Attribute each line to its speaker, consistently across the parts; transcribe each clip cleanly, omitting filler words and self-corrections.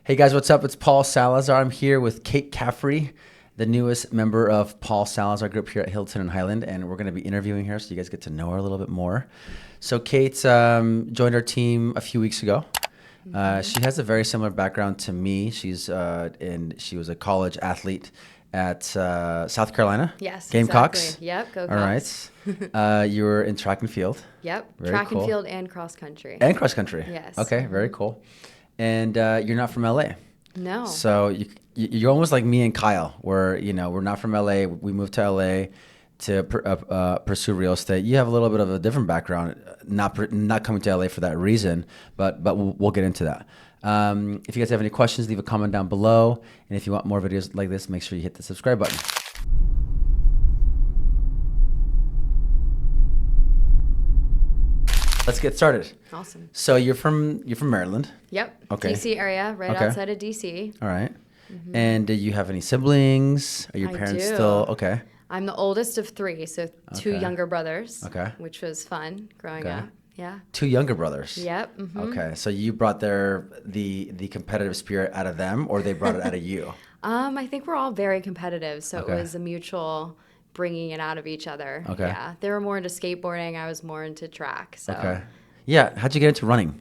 Speaker 1: Hey guys, what's up? It's Paul Salazar. I'm here with Kate Caffrey, the newest member of Paul Salazar Group here at Hilton and Hyland, and we're going to be interviewing her so you guys get to know her a little bit more. So Kate joined our team a few weeks ago. She has a very similar background to me. She was a college athlete at South Carolina.
Speaker 2: Yes,
Speaker 1: Gamecocks.
Speaker 2: exactly. Yep, go
Speaker 1: All
Speaker 2: Cocks.
Speaker 1: right. You were in track and field.
Speaker 2: Yep,
Speaker 1: Very
Speaker 2: track
Speaker 1: cool.
Speaker 2: and field and cross country.
Speaker 1: And cross country.
Speaker 2: Yes.
Speaker 1: Okay, very cool. And you're not from LA.
Speaker 2: No.
Speaker 1: So you're almost like me and Kyle, where we're not from LA. We moved to LA to pursue real estate. You have a little bit of a different background, not coming to LA for that reason, but we'll get into that. If you guys have any questions, leave a comment down below. And if you want more videos like this, make sure you hit the subscribe button. Let's get started.
Speaker 2: Awesome.
Speaker 1: So you're from Maryland.
Speaker 2: Yep.
Speaker 1: Okay.
Speaker 2: DC area, right
Speaker 1: Okay.
Speaker 2: outside of DC.
Speaker 1: All right. And do you have any siblings? Are your
Speaker 2: I
Speaker 1: parents
Speaker 2: do.
Speaker 1: still okay?
Speaker 2: I'm the oldest of three, so two
Speaker 1: Okay.
Speaker 2: younger brothers.
Speaker 1: Okay.
Speaker 2: Which was fun growing
Speaker 1: Okay.
Speaker 2: up. Yeah.
Speaker 1: Two younger brothers.
Speaker 2: Yep.
Speaker 1: Okay, so you brought the competitive spirit out of them, or they brought it out of you?
Speaker 2: I think we're all very competitive, so
Speaker 1: Okay.
Speaker 2: it was a mutual bringing it out of each other.
Speaker 1: Okay.
Speaker 2: Yeah. They were more into skateboarding. I was more into track. So.
Speaker 1: Okay. Yeah. How'd you get into running?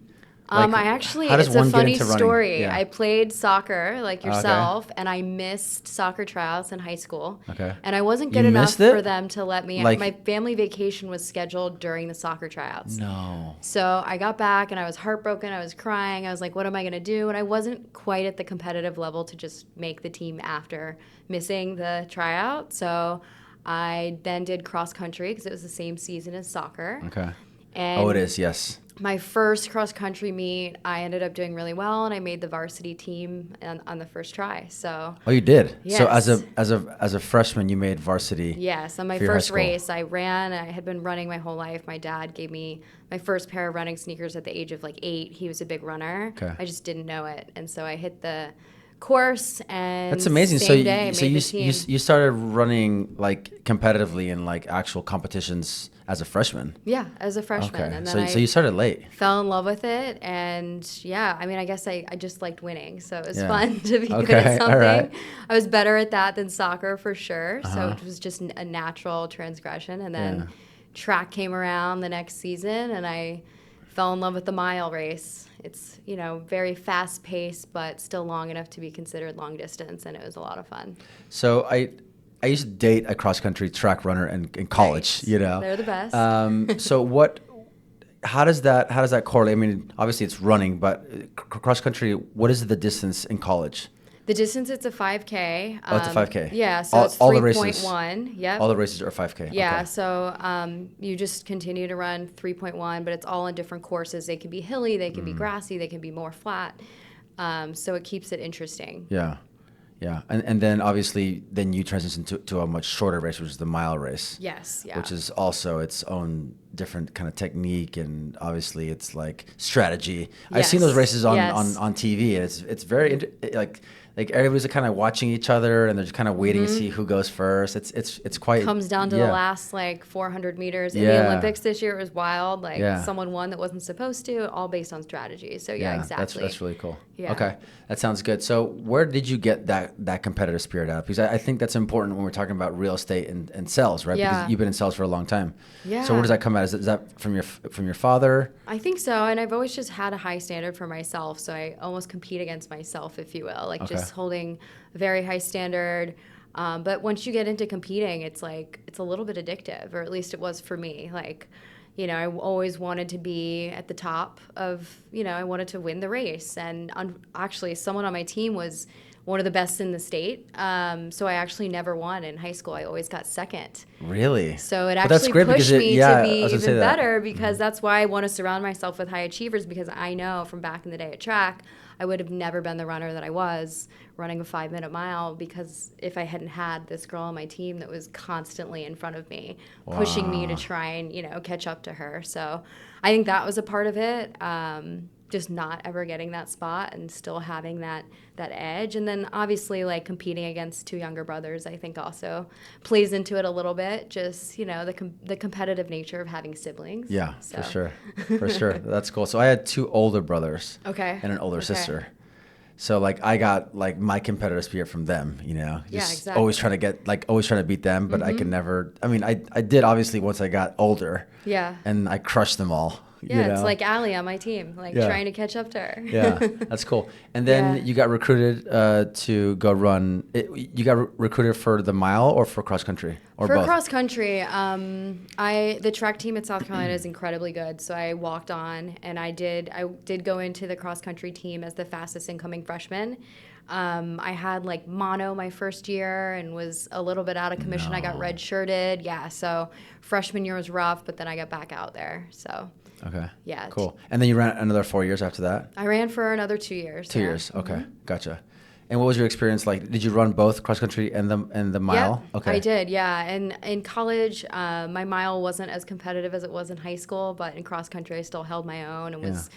Speaker 2: I
Speaker 1: Like,
Speaker 2: actually,
Speaker 1: how does
Speaker 2: it's a
Speaker 1: one get
Speaker 2: funny
Speaker 1: into running?
Speaker 2: story.
Speaker 1: Yeah.
Speaker 2: I played soccer like
Speaker 1: Okay.
Speaker 2: yourself, and I missed soccer tryouts in high school.
Speaker 1: Okay.
Speaker 2: And I wasn't
Speaker 1: You
Speaker 2: good enough
Speaker 1: missed it?
Speaker 2: for them to let me.
Speaker 1: Like-
Speaker 2: My family vacation was scheduled during the soccer tryouts.
Speaker 1: No.
Speaker 2: So I got back and I was heartbroken. I was crying. I was like, what am I going to do? And I wasn't quite at the competitive level to just make the team after missing the tryout. So I then did cross country because it was the same season as soccer.
Speaker 1: Okay.
Speaker 2: And
Speaker 1: Oh, it is. Yes.
Speaker 2: my first cross country meet, I ended up doing really well, and I made the varsity team on the first try. So
Speaker 1: Oh, you did. So
Speaker 2: Yes.
Speaker 1: as a freshman, you made varsity.
Speaker 2: yes, on my
Speaker 1: for your high
Speaker 2: first
Speaker 1: school.
Speaker 2: race, I ran. I had been running my whole life. My dad gave me my first pair of running sneakers at the age of like 8. He was a big runner.
Speaker 1: Okay.
Speaker 2: I just didn't know it, and so I hit the course, and
Speaker 1: That's amazing.
Speaker 2: Same day,
Speaker 1: So
Speaker 2: made
Speaker 1: you
Speaker 2: the team.
Speaker 1: you started running like competitively in like actual competitions as a freshman.
Speaker 2: Yeah, as a freshman,
Speaker 1: Okay.
Speaker 2: and then
Speaker 1: So you started late.
Speaker 2: fell in love with it, and yeah, I mean, I guess I just liked winning, so it was
Speaker 1: Yeah.
Speaker 2: fun to be good
Speaker 1: Okay,
Speaker 2: at
Speaker 1: all
Speaker 2: something.
Speaker 1: right.
Speaker 2: I was better at that than soccer for sure, so
Speaker 1: Uh-huh.
Speaker 2: it was just a natural transgression. And then
Speaker 1: Yeah.
Speaker 2: track came around the next season, and I fell in love with the mile race. It's very fast paced, but still long enough to be considered long distance, and it was a lot of fun.
Speaker 1: So I used to date a cross country track runner in college.
Speaker 2: Nice. They're the best.
Speaker 1: So how does that correlate? I mean, obviously it's running, but cross country. What is the distance in college?
Speaker 2: The distance, it's a 5K.
Speaker 1: Oh, it's a 5K.
Speaker 2: Yeah, so
Speaker 1: All-
Speaker 2: it's
Speaker 1: all the races.
Speaker 2: 3.1. Yep.
Speaker 1: All the races are 5K.
Speaker 2: Yeah,
Speaker 1: Okay.
Speaker 2: so you just continue to run 3.1, but it's all on different courses. They can be hilly, they can be grassy, they can be more flat. So it keeps it interesting.
Speaker 1: Yeah. Yeah. And then obviously then you transition to a much shorter race, which is the mile race.
Speaker 2: Yes, yeah.
Speaker 1: Which is also its own different kind of technique, and obviously it's like strategy. I've seen those
Speaker 2: Yes,
Speaker 1: races on
Speaker 2: yes.
Speaker 1: TV, and it's very like everybody's kind of watching each other, and they're just kind of waiting to see who goes first. It's quite
Speaker 2: Comes down to
Speaker 1: yeah.
Speaker 2: the last 400 meters. In
Speaker 1: Yeah.
Speaker 2: the Olympics this year, it was wild.
Speaker 1: Yeah.
Speaker 2: Someone won that wasn't supposed to, all based on strategy. So yeah, exactly.
Speaker 1: That's really cool.
Speaker 2: Yeah.
Speaker 1: Okay, that sounds good. So where did you get that competitive spirit out of? Because I think that's important when we're talking about real estate and sales, right?
Speaker 2: Yeah.
Speaker 1: Because you've been in sales for a long time.
Speaker 2: Yeah.
Speaker 1: So where does that come out? Is that from your father?
Speaker 2: I think so, and I've always just had a high standard for myself, so I almost compete against myself, if you will, just holding a very high standard. But once you get into competing, it's a little bit addictive, or at least it was for me. I always wanted to be at the top of, I wanted to win the race, and actually someone on my team was one of the best in the state. So I actually never won in high school. I always got second.
Speaker 1: Really?
Speaker 2: So it
Speaker 1: But that's
Speaker 2: actually
Speaker 1: great because
Speaker 2: pushed me to
Speaker 1: I
Speaker 2: be
Speaker 1: was gonna say
Speaker 2: even
Speaker 1: that.
Speaker 2: better, because that's why I want to surround myself with high achievers, because I know from back in the day at track, I would have never been the runner that I was running a 5-minute mile, because if I hadn't had this girl on my team that was constantly in front of me, pushing me to try and, catch up to her. So I think that was a part of it. Just not ever getting that spot and still having that edge. And then obviously competing against two younger brothers, I think also plays into it a little bit. Just, the competitive nature of having siblings.
Speaker 1: Yeah,
Speaker 2: So.
Speaker 1: for sure. That's cool. So I had two older brothers.
Speaker 2: Okay.
Speaker 1: And an older
Speaker 2: Okay.
Speaker 1: sister. So like I got like my competitive spirit from them, you know,
Speaker 2: Yeah,
Speaker 1: just
Speaker 2: exactly.
Speaker 1: always trying to beat them, but I could never. I mean, I did obviously once I got older,
Speaker 2: Yeah.
Speaker 1: and I crushed them all. You
Speaker 2: Yeah, it's
Speaker 1: know,
Speaker 2: like Allie on my team, like
Speaker 1: Yeah.
Speaker 2: trying to catch up to her.
Speaker 1: yeah, that's cool. And
Speaker 2: Yeah.
Speaker 1: then you got recruited to go run. You got recruited for the mile or for cross country or
Speaker 2: For
Speaker 1: both?
Speaker 2: cross country, the track team at South Carolina is incredibly good. So I walked on, and I did go into the cross country team as the fastest incoming freshman. I had like mono my first year and was a little bit out of commission. I got
Speaker 1: No.
Speaker 2: red-shirted. Yeah, so freshman year was rough, but then I got back out there. So
Speaker 1: Okay.
Speaker 2: yeah,
Speaker 1: Cool. And then you ran another 4 years after that?
Speaker 2: I ran for another 2 years.
Speaker 1: 2 years. Okay. Gotcha. And what was your experience like? Did you run both cross country and the mile?
Speaker 2: Yep,
Speaker 1: Okay.
Speaker 2: I did, yeah. And in college, my mile wasn't as competitive as it was in high school, but in cross country, I still held my own and was,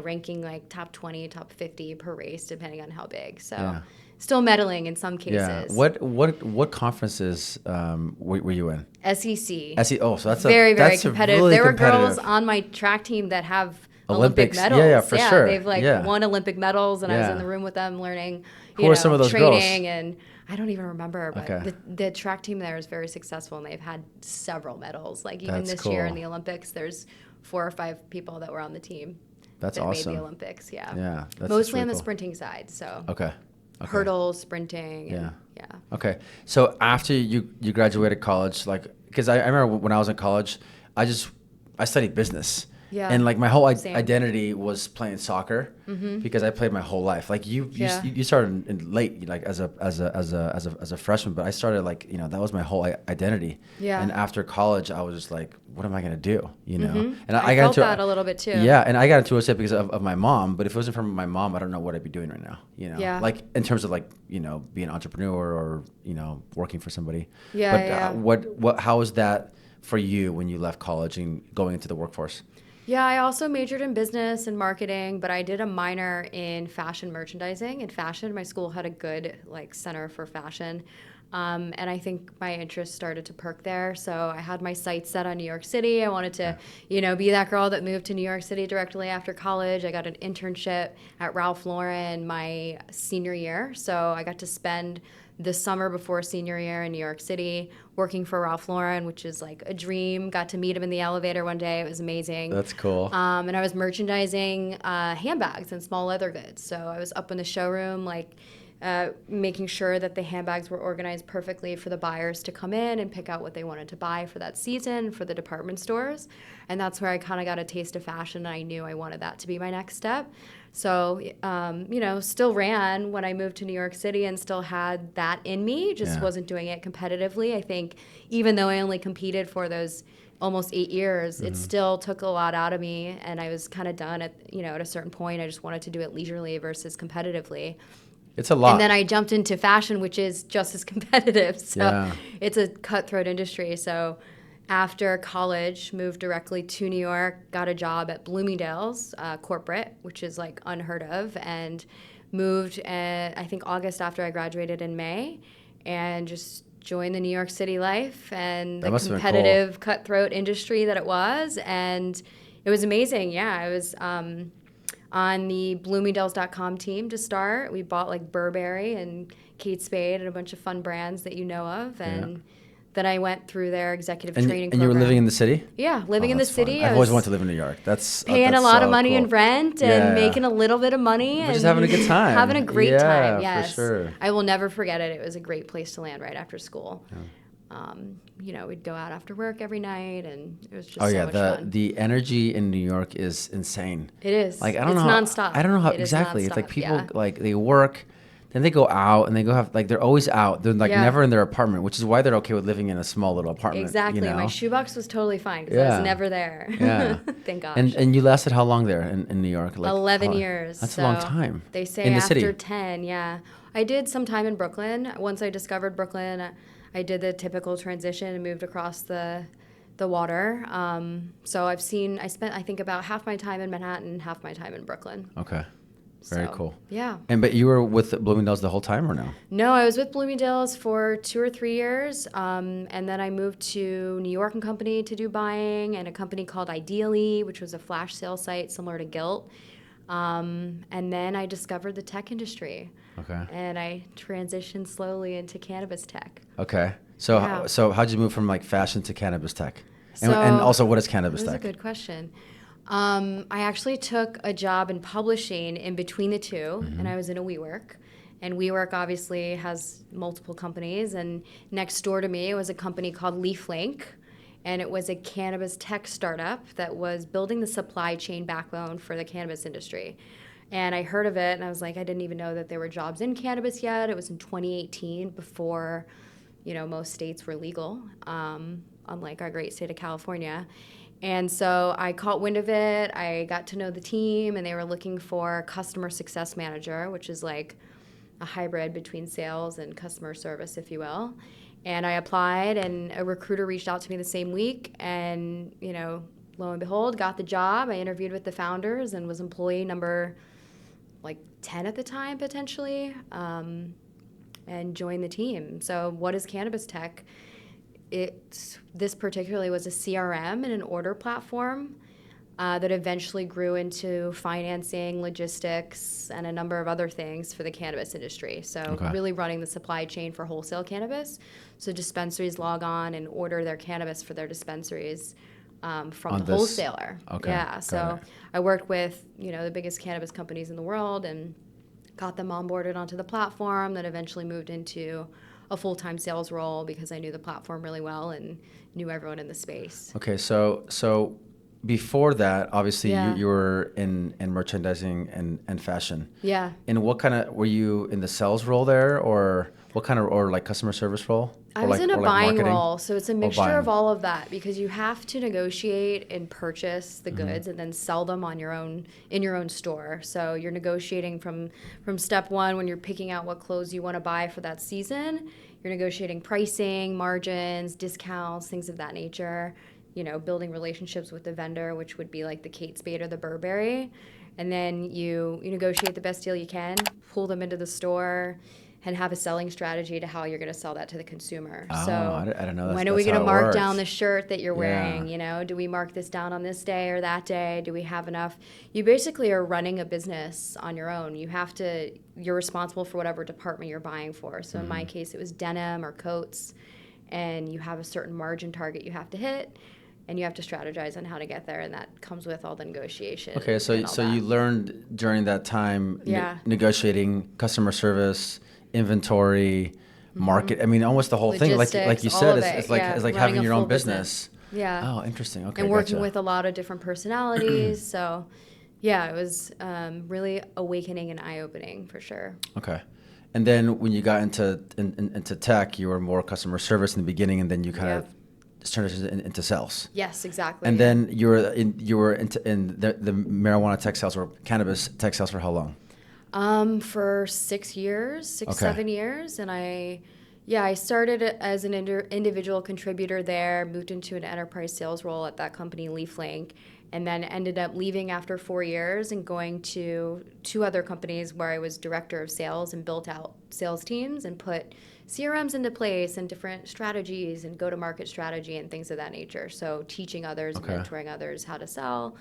Speaker 2: ranking like top 20, top 50 per race, depending on how big. So
Speaker 1: Yeah.
Speaker 2: still medaling in some cases.
Speaker 1: Yeah. What conferences were you in?
Speaker 2: SEC.
Speaker 1: Oh, so that's
Speaker 2: Very, very
Speaker 1: that's
Speaker 2: competitive.
Speaker 1: really
Speaker 2: There were
Speaker 1: competitive.
Speaker 2: girls on my track team that have
Speaker 1: Olympics.
Speaker 2: Olympic medals.
Speaker 1: Yeah, for sure.
Speaker 2: They've
Speaker 1: Yeah.
Speaker 2: won Olympic medals, and I was
Speaker 1: Yeah.
Speaker 2: in the room with them learning,
Speaker 1: Who are some of those girls?
Speaker 2: training, and I don't even remember, but
Speaker 1: Okay.
Speaker 2: the track team there is very successful, and they've had several medals. Like even
Speaker 1: That's
Speaker 2: this year in
Speaker 1: cool.
Speaker 2: the Olympics, there's 4 or 5 people that were on the team
Speaker 1: That's
Speaker 2: that
Speaker 1: awesome.
Speaker 2: made the Olympics. Yeah.
Speaker 1: Yeah. That's
Speaker 2: Mostly
Speaker 1: really
Speaker 2: on the
Speaker 1: cool.
Speaker 2: sprinting side. So
Speaker 1: Okay.
Speaker 2: hurdles, sprinting.
Speaker 1: Yeah.
Speaker 2: And, yeah.
Speaker 1: Okay. So after you graduated college, like, because I remember when I was in college, I studied business.
Speaker 2: Yeah.
Speaker 1: And like my whole
Speaker 2: Same.
Speaker 1: identity was playing soccer because I played my whole life. Like
Speaker 2: Yeah.
Speaker 1: you started in late, like as a freshman, but I started like, you know, that was my whole identity.
Speaker 2: Yeah.
Speaker 1: And after college, I was just like, what am I gonna do? You know. And
Speaker 2: I
Speaker 1: got
Speaker 2: felt
Speaker 1: into
Speaker 2: that a little bit too.
Speaker 1: Yeah, and I got into it because of my mom. But if it wasn't for my mom, I don't know what I'd be doing right now. You know.
Speaker 2: Yeah.
Speaker 1: Like in terms of like, you know, being an entrepreneur or, you know, working for somebody.
Speaker 2: Yeah,
Speaker 1: But
Speaker 2: yeah.
Speaker 1: how was that for you when you left college and going into the workforce?
Speaker 2: Yeah, I also majored in business and marketing, but I did a minor in fashion merchandising and fashion. My school had a good like center for fashion. And I think my interest started to perk there. So I had my sights set on New York City. I wanted to, be that girl that moved to New York City directly after college. I got an internship at Ralph Lauren my senior year. So I got to spend the summer before senior year in New York City working for Ralph Lauren, which is like a dream. Got to meet him in the elevator one day. It was amazing.
Speaker 1: That's cool.
Speaker 2: And I was merchandising handbags and small leather goods. So I was up in the showroom, like making sure that the handbags were organized perfectly for the buyers to come in and pick out what they wanted to buy for that season for the department stores. And that's where I kind of got a taste of fashion, and I knew I wanted that to be my next step. So, still ran when I moved to New York City and still had that in me, just wasn't doing it competitively. I think even though I only competed for those almost 8 years, it still took a lot out of me, and I was kind of done at a certain point. I just wanted to do it leisurely versus competitively.
Speaker 1: It's a lot.
Speaker 2: And then I jumped into fashion, which is just as competitive. So it's a cutthroat industry. So after college, moved directly to New York, got a job at Bloomingdale's corporate, which is like unheard of, and moved, I think, August after I graduated in May, and just joined the New York City life and the competitive cutthroat industry that it was. And it was amazing. Yeah, I was on the Bloomingdales.com team to start. We bought like Burberry and Kate Spade and a bunch of fun brands that you know of. And then I went through their executive training program.
Speaker 1: And you were living in the city?
Speaker 2: Yeah, living in the city.
Speaker 1: I've always wanted to live in New York. That's
Speaker 2: paying
Speaker 1: that's
Speaker 2: a lot
Speaker 1: so
Speaker 2: of money
Speaker 1: cool.
Speaker 2: in rent and making a little bit of money.
Speaker 1: But just having a good time.
Speaker 2: Having a great time,
Speaker 1: Yeah,
Speaker 2: yes.
Speaker 1: for sure.
Speaker 2: I will never forget it. It was a great place to land right after school. We'd go out after work every night, and it was just so much fun.
Speaker 1: The energy in New York is insane.
Speaker 2: It is.
Speaker 1: Like
Speaker 2: It's nonstop.
Speaker 1: I don't know how
Speaker 2: It is
Speaker 1: exactly. It's like
Speaker 2: nonstop,
Speaker 1: people
Speaker 2: yeah.
Speaker 1: like they work, then they go out and they go have like they're always out. They're like never in their apartment, which is why they're okay with living in a small little apartment.
Speaker 2: Exactly.
Speaker 1: You know?
Speaker 2: My shoebox was totally fine because I was never there.
Speaker 1: Yeah.
Speaker 2: Thank gosh.
Speaker 1: And you lasted how long there in New York? Like
Speaker 2: 11
Speaker 1: how long?
Speaker 2: years.
Speaker 1: That's a long time.
Speaker 2: They say
Speaker 1: in the
Speaker 2: after
Speaker 1: city.
Speaker 2: 10, yeah. I did some time in Brooklyn. Once I discovered Brooklyn, I did the typical transition and moved across the water. So I spent, I think, about half my time in Manhattan, half my time in Brooklyn.
Speaker 1: Okay. Very
Speaker 2: So,
Speaker 1: cool.
Speaker 2: Yeah.
Speaker 1: But you were with Bloomingdale's the whole time or no?
Speaker 2: No, I was with Bloomingdale's for 2 or 3 years, and then I moved to New York and Company to do buying, and a company called Ideally, which was a flash sale site similar to Gilt. And then I discovered the tech industry.
Speaker 1: Okay.
Speaker 2: And I transitioned slowly into cannabis tech.
Speaker 1: Okay. So
Speaker 2: Yeah.
Speaker 1: so how'd you move from like fashion to cannabis tech? And
Speaker 2: So
Speaker 1: also, what is cannabis
Speaker 2: This is a
Speaker 1: tech?
Speaker 2: good question. I actually took a job in publishing in between the two, and I was in a WeWork. And WeWork obviously has multiple companies. And next door to me was a company called LeafLink. And it was a cannabis tech startup that was building the supply chain backbone for the cannabis industry. And I heard of it, and I was like, I didn't even know that there were jobs in cannabis yet. It was in 2018, before, most states were legal, unlike our great state of California. And so I caught wind of it. I got to know the team, and they were looking for a customer success manager, which is like a hybrid between sales and customer service, if you will. And I applied, and a recruiter reached out to me the same week, and, lo and behold, got the job. I interviewed with the founders and was employee number like 10 at the time, potentially, and joined the team. So what is cannabis tech? This particularly was a CRM and an order platform that eventually grew into financing, logistics, and a number of other things for the cannabis industry. So really running the supply chain for wholesale cannabis. So dispensaries log on and order their cannabis for their dispensaries from the wholesaler.
Speaker 1: Okay.
Speaker 2: Yeah. So I worked with, the biggest cannabis companies in the world and got them onboarded onto the platform, that eventually moved into a full-time sales role because I knew the platform really well and knew everyone in the space.
Speaker 1: Okay. So before that, obviously you were in merchandising and fashion.
Speaker 2: Yeah.
Speaker 1: And what kind of, were you in the sales role there, or what kind of, or like customer service role?
Speaker 2: I was in a buying role, so it's a mixture
Speaker 1: buying.
Speaker 2: of all of that, because you have to negotiate and purchase the goods and then sell them on your own, in your own store. So you're negotiating from step one, when you're picking out what clothes you want to buy for that season. You're negotiating pricing, margins, discounts, things of that nature. Building relationships with the vendor, which would be like the Kate Spade or the Burberry. And then you negotiate the best deal you can, pull them into the store, and have a selling strategy to how you're going to sell that to the consumer.
Speaker 1: Oh,
Speaker 2: So
Speaker 1: I don't know.
Speaker 2: when are we going to mark
Speaker 1: works.
Speaker 2: down the shirt that you're wearing? Do we mark this down on this day or that day? Do we have enough? You basically are running a business on your own. You're responsible for whatever department you're buying for. So in my case, it was denim or coats, and you have a certain margin target you have to hit, and you have to strategize on how to get there, and that comes with all the negotiation.
Speaker 1: Okay, so you learned during that time negotiating, customer service, inventory, market. I mean, almost the whole thing. Like you said, it's like having your own business.
Speaker 2: Yeah.
Speaker 1: Oh, interesting. Okay,
Speaker 2: and working with a lot of different personalities. So, it was really awakening and eye-opening for sure.
Speaker 1: Okay. And then when you got into tech, you were more customer service in the beginning, and then you kind of turned it into sales.
Speaker 2: Yes, exactly.
Speaker 1: And then you were in the marijuana tech sales or cannabis tech sales for how long?
Speaker 2: For 6 years, 7 years. And I started as an individual contributor there, moved into an enterprise sales role at that company, LeafLink, and then ended up leaving after 4 years and going to 2 other companies where I was director of sales and built out sales teams and put CRMs into place and different strategies and go-to-market strategy and things of that nature. So teaching others, mentoring others how to sell,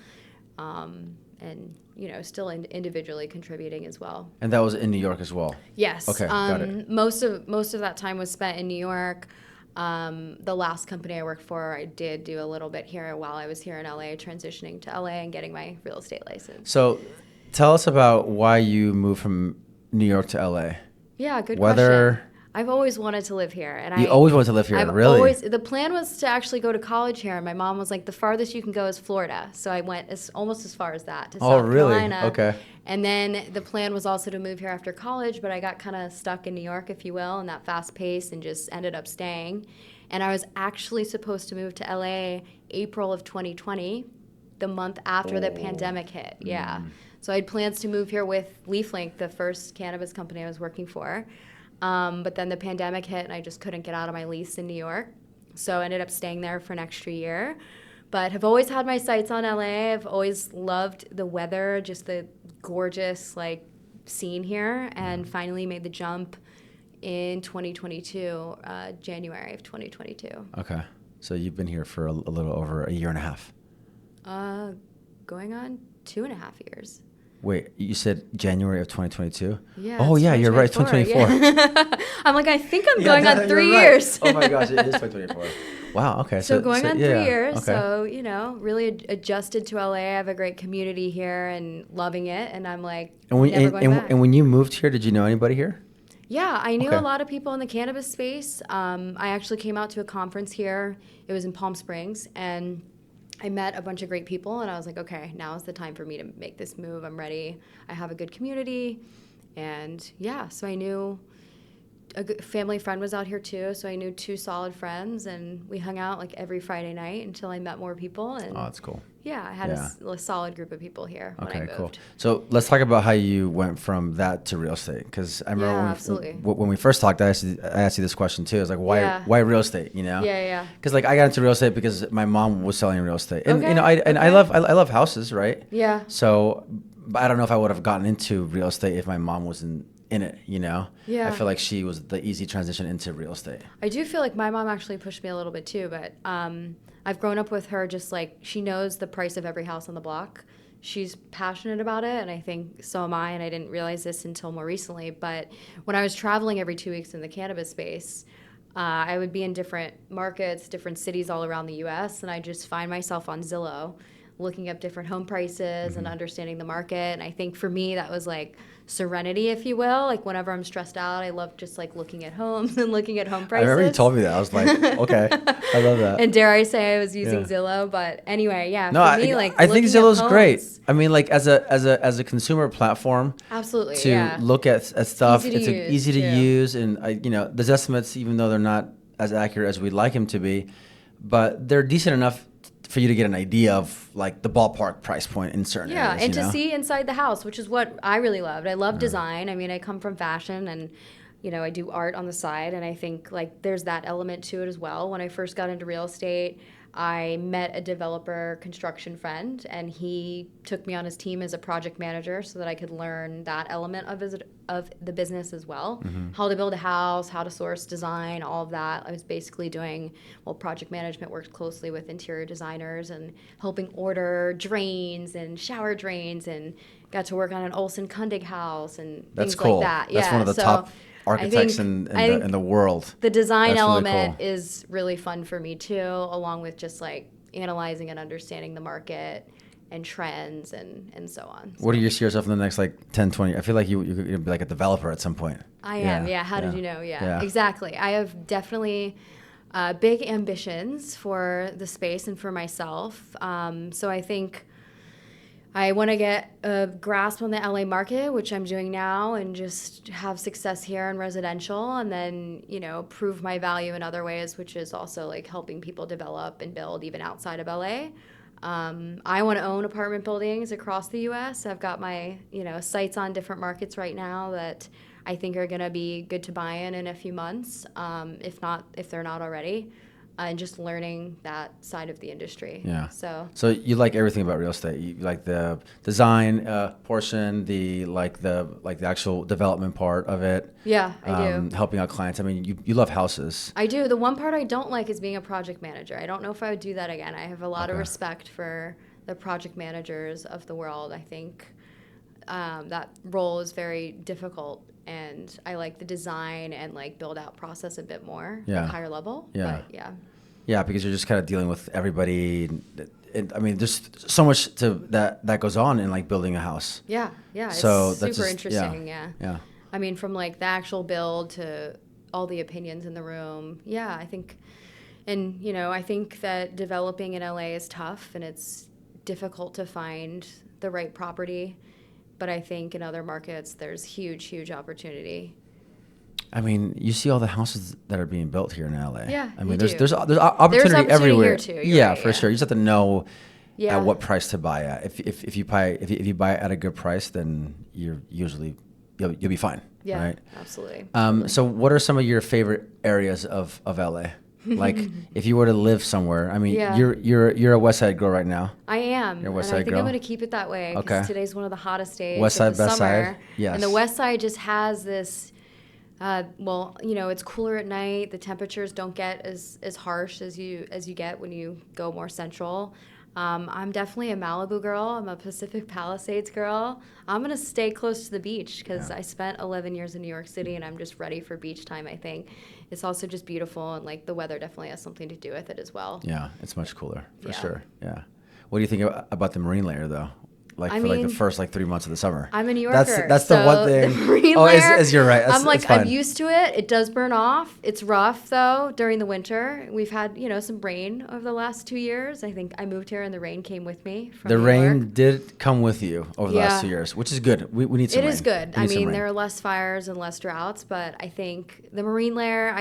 Speaker 2: and still individually contributing as well.
Speaker 1: And that was in New York as well?
Speaker 2: Yes.
Speaker 1: Okay, got it.
Speaker 2: Most of that time was spent in New York. The last company I worked for, I did do a little bit here while I was here in LA, transitioning to LA and getting my real estate license.
Speaker 1: So tell us about why you moved from New York to LA.
Speaker 2: Yeah, good
Speaker 1: Weather.
Speaker 2: question. I've always wanted to live here. And
Speaker 1: you always wanted to live here, really?
Speaker 2: The plan was to actually go to college here, and my mom was like, the farthest you can go is Florida. So I went almost as far as that, to South Carolina.
Speaker 1: Okay.
Speaker 2: And then the plan was also to move here after college, but I got kind of stuck in New York, if you will, in that fast pace, and just ended up staying. And I was actually supposed to move to LA April of 2020, the month after the pandemic hit. Yeah. So I had plans to move here with LeafLink, the first cannabis company I was working for. But then the pandemic hit, and I just couldn't get out of my lease in New York. So I ended up staying there for an extra year. But have always had my sights on LA. I've always loved the weather, just the gorgeous scene here, and finally made the jump in 2022, January of 2022.
Speaker 1: Okay. So you've been here for a little over a year and a half.
Speaker 2: Going on 2.5 years.
Speaker 1: Wait, you said January of 2022?
Speaker 2: Yeah.
Speaker 1: Oh,
Speaker 2: it's
Speaker 1: yeah, you're right, 2024.
Speaker 2: Yeah. I'm like, I think I'm going on
Speaker 1: you're
Speaker 2: 3 years.
Speaker 1: Oh my gosh, it is 2024. Wow, okay.
Speaker 2: So going on 3 years.
Speaker 1: Okay.
Speaker 2: So, really adjusted to LA. I have a great community here and loving it. And I'm like, never going back.
Speaker 1: And when you moved here, did you know anybody here?
Speaker 2: Yeah, I knew
Speaker 1: Okay.
Speaker 2: a lot of people in the cannabis space. I actually came out to a conference here. It was in Palm Springs, and I met a bunch of great people, and I was like, okay, now is the time for me to make this move. I'm ready. I have a good community, and yeah, so I knew a good family friend was out here too, so I knew 2 solid friends, and we hung out like every Friday night until I met more people. And
Speaker 1: Oh, that's cool.
Speaker 2: yeah, I had a solid group of people here when I moved.
Speaker 1: Cool. So let's talk about how you went from that to real estate. Because I remember when we first talked, I asked you this question too. It's like, why real estate?
Speaker 2: Yeah.
Speaker 1: Because like I got into real estate because my mom was selling real estate, and I love houses, right?
Speaker 2: Yeah.
Speaker 1: So, but I don't know if I would have gotten into real estate if my mom wasn't in it.
Speaker 2: Yeah.
Speaker 1: I feel like she was the easy transition into real estate.
Speaker 2: I do feel like my mom actually pushed me a little bit too, but I've grown up with her just like she knows the price of every house on the block. She's passionate about it, and I think so am I, and I didn't realize this until more recently. But when I was traveling every 2 weeks in the cannabis space, I would be in different markets, different cities all around the U.S., and I just find myself on Zillow looking up different home prices and understanding the market. And I think for me, that was like serenity, if you will. Like whenever I'm stressed out, I love just like looking at homes and looking at home prices.
Speaker 1: I remember you told me that. I was like, okay, I love that.
Speaker 2: And dare I say I was using Zillow, but anyway, yeah.
Speaker 1: No,
Speaker 2: for me,
Speaker 1: I think Zillow's great. I mean, like as a consumer platform,
Speaker 2: absolutely,
Speaker 1: to look at stuff.
Speaker 2: Easy to
Speaker 1: It's easy to use, and there's estimates, even though they're not as accurate as we'd like them to be, but they're decent enough for you to get an idea of like the ballpark price point in certain areas.
Speaker 2: And to see inside the house, which is what I really loved. I love design. I mean, I come from fashion, and I do art on the side, and I think like there's that element to it as well. When I first got into real estate, I met a developer construction friend, and he took me on his team as a project manager so that I could learn that element of the business as well. How to build a house, how to source design, all of that. I was basically doing, project management worked closely with interior designers and helping order drains and shower drains, and got to work on an Olsen Kundig house and
Speaker 1: That's
Speaker 2: things
Speaker 1: cool.
Speaker 2: like that.
Speaker 1: That's one of the top architects in the world.
Speaker 2: The design
Speaker 1: That's
Speaker 2: element
Speaker 1: really cool.
Speaker 2: is really fun for me too, along with just like analyzing and understanding the market and trends and so on.
Speaker 1: What do you see yourself in the next like 10, 20? I feel like you're going to be like a developer at some point.
Speaker 2: I am, yeah. How did you know? Yeah, exactly. I have definitely big ambitions for the space and for myself. So I think I want to get a grasp on the LA market, which I'm doing now, and just have success here in residential, and then, prove my value in other ways, which is also like helping people develop and build even outside of LA. I want to own apartment buildings across the U.S. I've got my, sights on different markets right now that I think are going to be good to buy in a few months, if they're not already. And just learning that side of the industry.
Speaker 1: Yeah.
Speaker 2: So
Speaker 1: you like everything about real estate. You like the design portion, the actual development part of it.
Speaker 2: Yeah, I do.
Speaker 1: Helping out clients. I mean, you love houses.
Speaker 2: I do. The one part I don't like is being a project manager. I don't know if I would do that again. I have a lot of respect for the project managers of the world. I think that role is very difficult, and I like the design and like build out process a bit more, like higher level.
Speaker 1: Yeah.
Speaker 2: But yeah.
Speaker 1: Yeah, because you're just kind of dealing with everybody. And I mean, there's so much to that goes on in like building a house.
Speaker 2: Yeah.
Speaker 1: So
Speaker 2: it's
Speaker 1: that's
Speaker 2: super
Speaker 1: just,
Speaker 2: interesting.
Speaker 1: Yeah.
Speaker 2: I mean, from like the actual build to all the opinions in the room. Yeah, I think, and I think that developing in LA is tough, and it's difficult to find the right property. But I think in other markets, there's huge opportunity. I
Speaker 1: mean, you see all the houses that are being built here in LA.
Speaker 2: Yeah,
Speaker 1: I mean, there's opportunity everywhere.
Speaker 2: Here too.
Speaker 1: Yeah,
Speaker 2: right,
Speaker 1: for sure. You just have to know
Speaker 2: at
Speaker 1: what price to buy at. If you buy at a good price, then you'll be fine.
Speaker 2: Yeah,
Speaker 1: right?
Speaker 2: Absolutely.
Speaker 1: So what are some of your favorite areas of LA? Like if you were to live somewhere, I mean, you're a West Side girl right now.
Speaker 2: I am.
Speaker 1: You're a West
Speaker 2: and
Speaker 1: Side
Speaker 2: I think
Speaker 1: girl.
Speaker 2: I'm going to keep it that way because today's one of the hottest days.
Speaker 1: West Side,
Speaker 2: of the
Speaker 1: Best
Speaker 2: summer.
Speaker 1: Side. Yes.
Speaker 2: And the West Side just has this. It's cooler at night. The temperatures don't get as harsh as you get when you go more central. I'm definitely a Malibu girl. I'm a Pacific Palisades girl. I'm going to stay close to the beach because I spent 11 years in New York City and I'm just ready for beach time, I think. It's also just beautiful, and like the weather definitely has something to do with it as well.
Speaker 1: Yeah, it's much cooler for sure. Yeah. What do you think about the marine layer though? Like like the first 3 months of the summer.
Speaker 2: I'm a New Yorker.
Speaker 1: That's the one thing.
Speaker 2: The marine layer,
Speaker 1: is you're right.
Speaker 2: I'm like, I'm used to it. It does burn off. It's rough though during the winter. We've had, some rain over the last 2 years. I think I moved here and the rain came with me from
Speaker 1: The
Speaker 2: New
Speaker 1: rain
Speaker 2: York.
Speaker 1: did come with you over the last 2 years, which is good. We need some rain.
Speaker 2: It is good. I mean, there are less fires and less droughts, but I think the marine layer,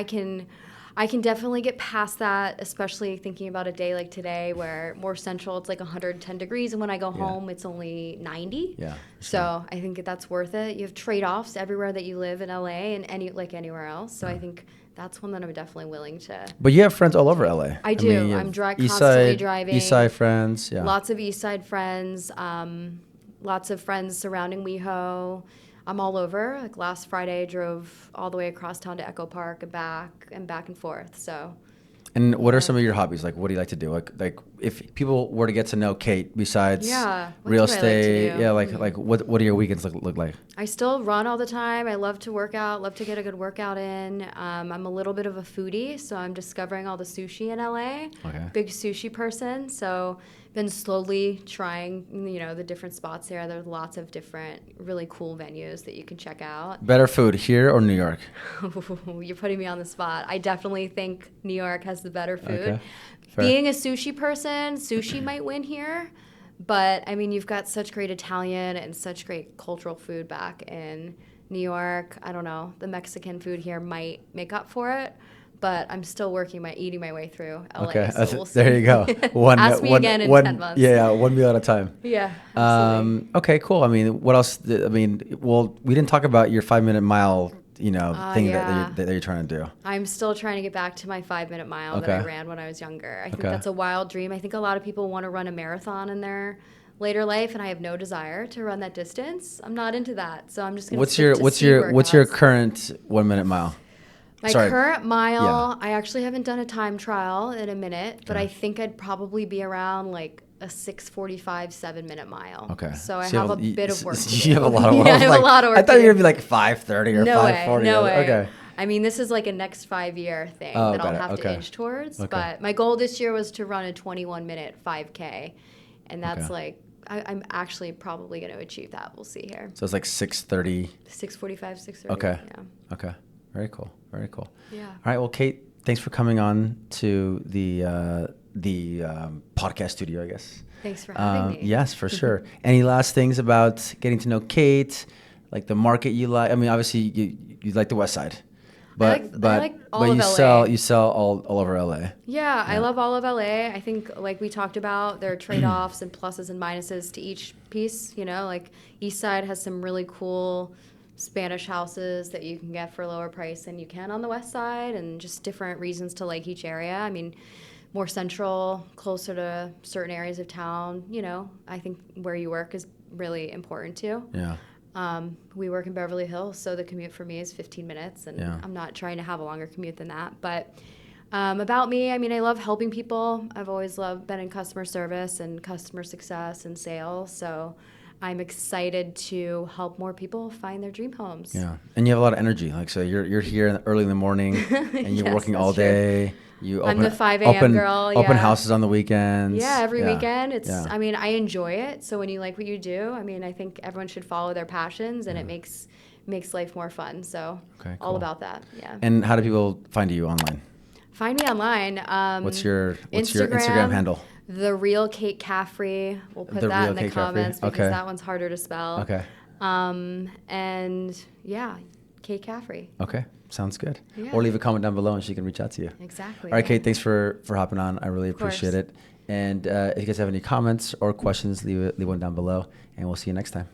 Speaker 2: I can definitely get past that, especially thinking about a day like today where more central, it's like 110 degrees. And when I go home, it's only 90.
Speaker 1: Yeah.
Speaker 2: So I think that's worth it. You have trade-offs everywhere that you live in LA and anywhere else. So I think that's one that I'm definitely willing to.
Speaker 1: But you have friends all over LA.
Speaker 2: I do. I'm constantly driving.
Speaker 1: East Side friends. Yeah.
Speaker 2: Lots of East Side friends. Lots of friends surrounding WeHo. I'm all over. Like last Friday, I drove all the way across town to Echo Park and back and forth. So.
Speaker 1: And what are some of your hobbies? Like, what do you like to do? Like if people were to get to know Kate, besides real estate, like what do your weekends look like?
Speaker 2: I still run all the time. I love to work out. Love to get a good workout in. I'm a little bit of a foodie, so I'm discovering all the sushi in LA.
Speaker 1: Okay.
Speaker 2: Big sushi person. So been slowly trying, the different spots there. There's lots of different really cool venues that you can check out.
Speaker 1: Better food here or New York?
Speaker 2: You're putting me on the spot. I definitely think New York has the better food.
Speaker 1: Okay.
Speaker 2: Being a sushi person, sushi might win here. But, I mean, you've got such great Italian and such great cultural food back in New York. I don't know. The Mexican food here might make up for it. But I'm still eating my way through LA.
Speaker 1: Okay,
Speaker 2: so we'll
Speaker 1: there you go.
Speaker 2: Ask me again in 10 months.
Speaker 1: Yeah, one meal at a time.
Speaker 2: Yeah, absolutely.
Speaker 1: Okay, cool. I mean, what else? We didn't talk about your 5-minute mile, thing that you're trying to do.
Speaker 2: I'm still trying to get back to my 5-minute mile that I ran when I was younger. I think that's a wild dream. I think a lot of people want to run a marathon in their later life, and I have no desire to run that distance. I'm not into that, so I'm just going to
Speaker 1: What's your current 1-minute mile?
Speaker 2: My current mile, I actually haven't done a time trial in a minute, but I think I'd probably be around like a 6:45, 7-minute mile.
Speaker 1: Okay.
Speaker 2: So I have a bit of work to do.
Speaker 1: You have a lot of work.
Speaker 2: I have a lot of work.
Speaker 1: I thought you were going to be like 5:30 or 5:40.
Speaker 2: No way.
Speaker 1: Okay.
Speaker 2: I mean, this is like a next 5-year thing that I'll have to inch towards. Okay. But my goal this year was to run a 21-minute 5K. And that's I'm actually probably going to achieve that. We'll see here.
Speaker 1: So it's like 6:30.
Speaker 2: 6:45, 6:30.
Speaker 1: Okay.
Speaker 2: Yeah.
Speaker 1: Okay. Very cool. Very cool.
Speaker 2: Yeah.
Speaker 1: All right. Well, Kate, thanks for coming on to the podcast studio, I guess.
Speaker 2: Thanks for having me.
Speaker 1: Yes, for sure. Any last things about getting to know Kate, like the market you like? I mean, obviously you like the West Side, but
Speaker 2: I like all of
Speaker 1: LA.
Speaker 2: LA.
Speaker 1: You sell all over LA.
Speaker 2: Yeah, I love all of LA. I think, like we talked about, there are trade-offs and pluses and minuses to each piece. Like East Side has some really cool Spanish houses that you can get for a lower price than you can on the West Side, and just different reasons to like each area. I mean, more central, closer to certain areas of town. I think where you work is really important too.
Speaker 1: Yeah.
Speaker 2: We work in Beverly Hills, so the commute for me is 15 minutes, and I'm not trying to have a longer commute than that. But about me, I mean, I love helping people. I've always been in customer service and customer success and sales, so I'm excited to help more people find their dream homes.
Speaker 1: Yeah, and you have a lot of energy. Like, so you're here early in the morning, and you're working all day. I'm
Speaker 2: the 5 a.m. girl.
Speaker 1: Open houses on the weekends.
Speaker 2: Yeah, every weekend. I mean, I enjoy it. So when you like what you do, I mean, I think everyone should follow their passions, and it makes life more fun. So all about that. Yeah.
Speaker 1: And how do people find you online?
Speaker 2: Find me online.
Speaker 1: What's your Instagram handle?
Speaker 2: The Real Kate Caffrey. We'll put that in the comments because that one's harder to spell.
Speaker 1: Okay.
Speaker 2: And yeah, Kate Caffrey.
Speaker 1: Okay. Sounds good.
Speaker 2: Yeah.
Speaker 1: Or leave a comment down below and she can reach out to you.
Speaker 2: Exactly.
Speaker 1: All right, Kate, thanks for hopping on. I really appreciate it. And if you guys have any comments or questions, leave one down below, and we'll see you next time.